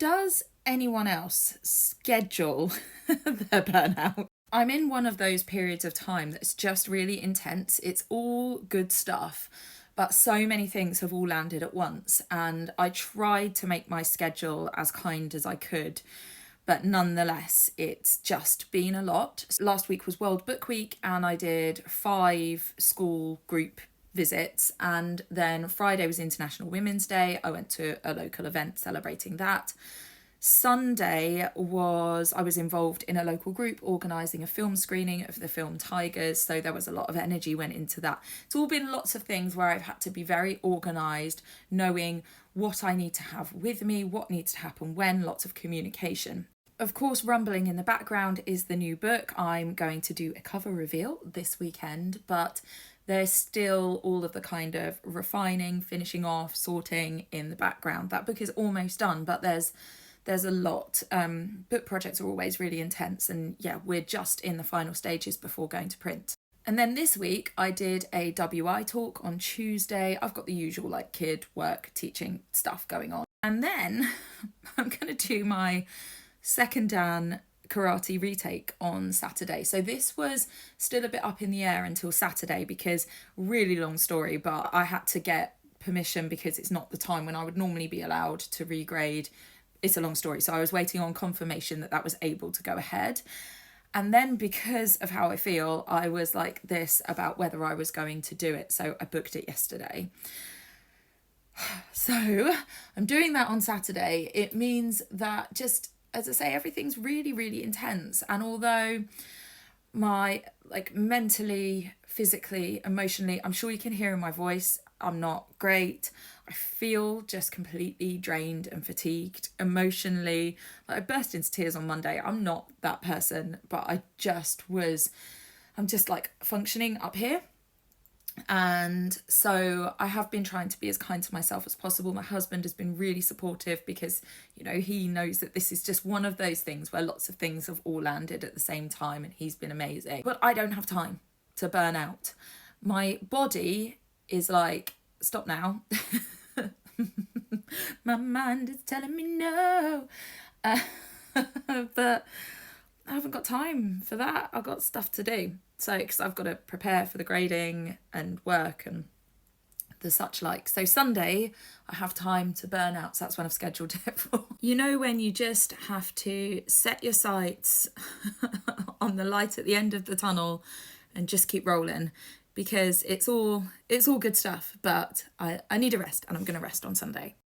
Does anyone else schedule their burnout? I'm in one of those periods of time that's just really intense. It's all good stuff, but so many things have all landed at once. And I tried to make my schedule as kind as I could, but nonetheless, it's just been a lot. Last week was World Book Week, and I did 5 school group visits, and then Friday was International Women's Day. I went to a local event celebrating that. Sunday I was involved in a local group organising a film screening of the film Tigers, so there was a lot of energy went into that. It's all been lots of things where I've had to be very organised, knowing what I need to have with me, what needs to happen when, lots of communication. Of course, rumbling in the background is the new book. I'm going to do a cover reveal this weekend, but there's still all of the kind of refining, finishing off, sorting in the background. That book is almost done, but there's a lot. Book projects are always really intense, and yeah, we're just in the final stages before going to print. And then this week I did a WI talk on Tuesday. I've got the usual like kid work teaching stuff going on. And then I'm going to do my second Dan karate retake on Saturday. So this was still a bit up in the air until Saturday because really long story, but I had to get permission because it's not the time when I would normally be allowed to regrade. It's a long story. So I was waiting on confirmation that that was able to go ahead. And then because of how I feel, I was like this about whether I was going to do it. So I booked it yesterday. So I'm doing that on Saturday. It means that just, as I say, everything's really, really intense. And although my like mentally, physically, emotionally, I'm sure you can hear in my voice, I'm not great. I feel just completely drained and fatigued emotionally. Like I burst into tears on Monday. I'm not that person, but I'm just like functioning up here. And so I have been trying to be as kind to myself as possible. My husband has been really supportive because, you know, he knows that this is just one of those things where lots of things have all landed at the same time, and he's been amazing. But I don't have time to burn out. My body is like, stop now. My mind is telling me no. But I haven't got time for that. I've got stuff to do. So, because I've got to prepare for the grading and work and the such like. So Sunday, I have time to burn out. So that's when I've scheduled it for. You know, when you just have to set your sights on the light at the end of the tunnel and just keep rolling, because it's all good stuff, but I need a rest, and I'm going to rest on Sunday.